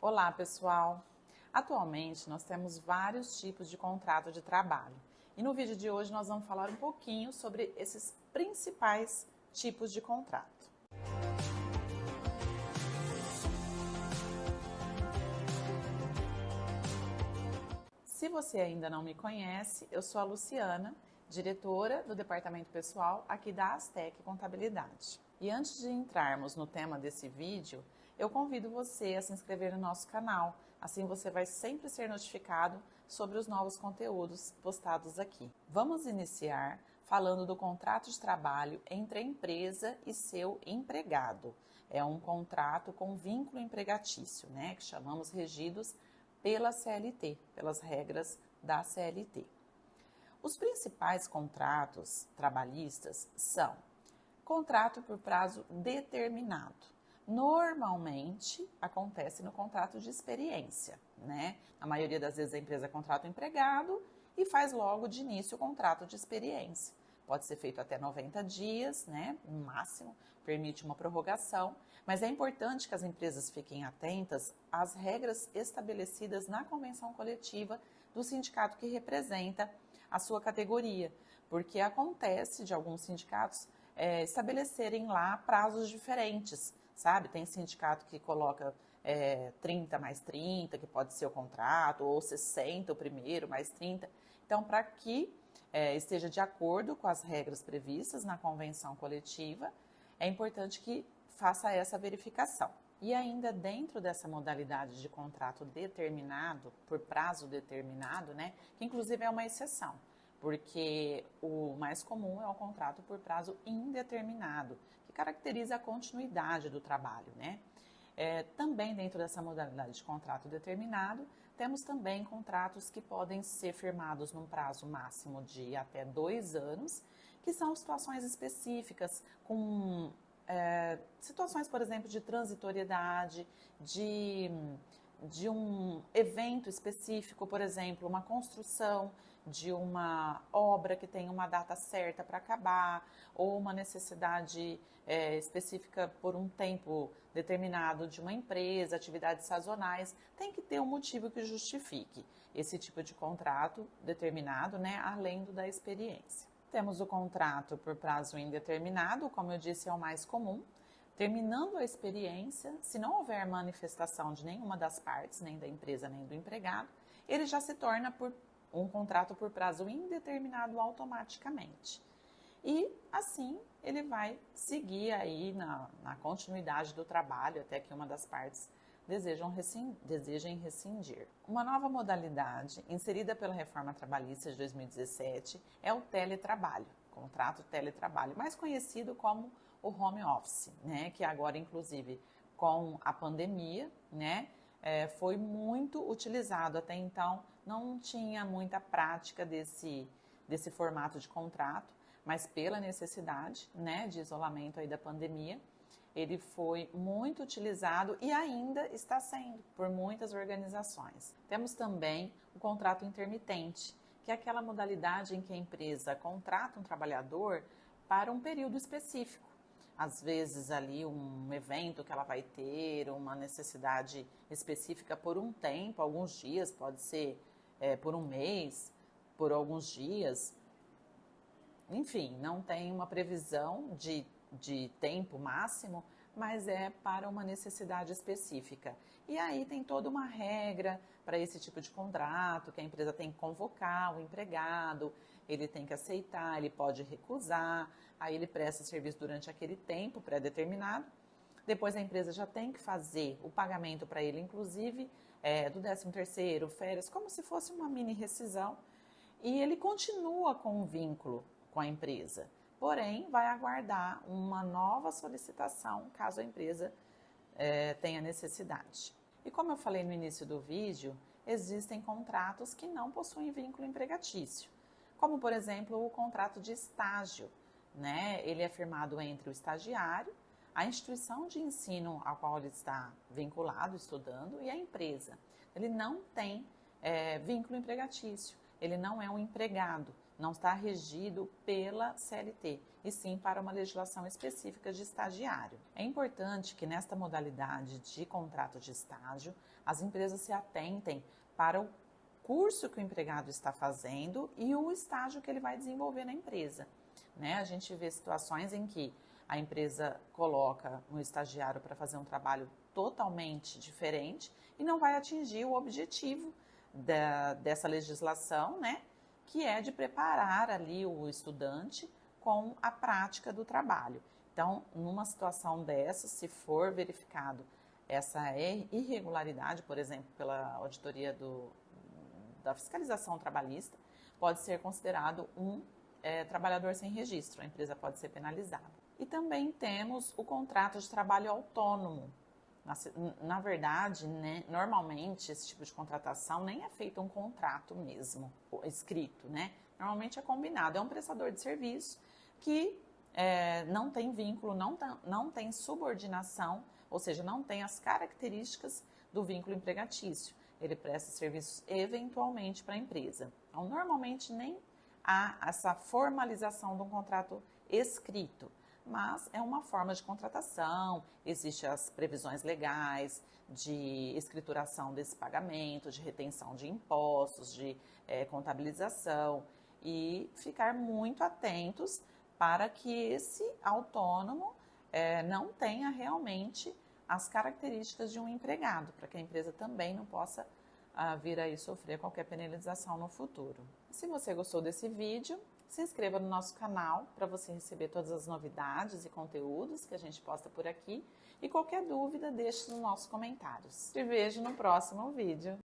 Olá, pessoal! Atualmente, nós temos vários tipos de contrato de trabalho. E no vídeo de hoje nós vamos falar um pouquinho sobre esses principais tipos de contrato. Se você ainda não me conhece, eu sou a Luciana, diretora do Departamento Pessoal aqui da Astec Contabilidade. E antes de entrarmos no tema desse vídeo, eu convido você a se inscrever no nosso canal, assim você vai sempre ser notificado sobre os novos conteúdos postados aqui. Vamos iniciar falando do contrato de trabalho entre a empresa e seu empregado. É um contrato com vínculo empregatício, que chamamos regidos pela CLT, pelas regras da CLT. Os principais contratos trabalhistas são contrato por prazo determinado. Normalmente acontece no contrato de experiência, A maioria das vezes a empresa contrata o empregado e faz logo de início o contrato de experiência. Pode ser feito até 90 dias, no máximo, permite uma prorrogação, mas é importante que as empresas fiquem atentas às regras estabelecidas na convenção coletiva do sindicato que representa a sua categoria, porque acontece de alguns sindicatos estabelecerem lá prazos diferentes, sabe? Tem sindicato que coloca 30 mais 30, que pode ser o contrato, ou 60 o primeiro mais 30. Então, para que esteja de acordo com as regras previstas na convenção coletiva, é importante que faça essa verificação. E ainda dentro dessa modalidade de contrato determinado, por prazo determinado, que inclusive é uma exceção, porque o mais comum é o contrato por prazo indeterminado, que caracteriza a continuidade do trabalho, Também dentro dessa modalidade de contrato determinado, temos também contratos que podem ser firmados num prazo máximo de até 2 anos, que são situações específicas, com situações, por exemplo, de transitoriedade, de um evento específico, por exemplo, uma construção de uma obra que tem uma data certa para acabar, ou uma necessidade específica por um tempo determinado de uma empresa, atividades sazonais, tem que ter um motivo que justifique esse tipo de contrato determinado, além do da experiência. Temos o contrato por prazo indeterminado, como eu disse, é o mais comum. Terminando a experiência, se não houver manifestação de nenhuma das partes, nem da empresa nem do empregado, ele já se torna um contrato por prazo indeterminado automaticamente. E assim ele vai seguir aí na continuidade do trabalho até que uma das partes desejem rescindir. Uma nova modalidade inserida pela Reforma Trabalhista de 2017 é o teletrabalho, contrato teletrabalho, mais conhecido como o home office, que agora, inclusive, com a pandemia, foi muito utilizado. Até então, não tinha muita prática desse formato de contrato, mas pela necessidade, de isolamento aí da pandemia, ele foi muito utilizado e ainda está sendo por muitas organizações. Temos também o contrato intermitente, que é aquela modalidade em que a empresa contrata um trabalhador para um período específico. Às vezes ali um evento que ela vai ter, uma necessidade específica por um tempo, alguns dias, pode ser por um mês, por alguns dias. Enfim, não tem uma previsão de tempo máximo, mas é para uma necessidade específica. E aí tem toda uma regra para esse tipo de contrato, que a empresa tem que convocar o empregado, ele tem que aceitar, ele pode recusar, aí ele presta serviço durante aquele tempo pré-determinado. Depois a empresa já tem que fazer o pagamento para ele, inclusive do 13º, férias, como se fosse uma mini rescisão, e ele continua com um vínculo com a empresa. Porém, vai aguardar uma nova solicitação, caso a empresa tenha necessidade. E como eu falei no início do vídeo, existem contratos que não possuem vínculo empregatício, como, por exemplo, o contrato de estágio, Ele é firmado entre o estagiário, a instituição de ensino ao qual ele está vinculado, estudando, e a empresa. Ele não tem vínculo empregatício, ele não é um empregado, não está regido pela CLT, e sim para uma legislação específica de estagiário. É importante que nesta modalidade de contrato de estágio, as empresas se atentem para o curso que o empregado está fazendo e o estágio que ele vai desenvolver na empresa. Né? A gente vê situações em que a empresa coloca um estagiário para fazer um trabalho totalmente diferente e não vai atingir o objetivo dessa legislação, né? Que é de preparar ali o estudante com a prática do trabalho. Então, numa situação dessa, se for verificado essa irregularidade, por exemplo, pela auditoria da fiscalização trabalhista, pode ser considerado um trabalhador sem registro, a empresa pode ser penalizada. E também temos o contrato de trabalho autônomo. Na verdade, né, normalmente esse tipo de contratação nem é feito um contrato mesmo, escrito, né? Normalmente é combinado, é um prestador de serviço que não tem vínculo, não tem subordinação, ou seja, não tem as características do vínculo empregatício. Ele presta serviços eventualmente para a empresa. Então, normalmente nem há essa formalização de um contrato escrito, mas é uma forma de contratação, existem as previsões legais de escrituração desse pagamento, de retenção de impostos, de contabilização, e ficar muito atentos para que esse autônomo não tenha realmente as características de um empregado, para que a empresa também não possa vir aí sofrer qualquer penalização no futuro. Se você gostou desse vídeo, se inscreva no nosso canal para você receber todas as novidades e conteúdos que a gente posta por aqui. E qualquer dúvida, deixe nos nossos comentários. Te vejo no próximo vídeo.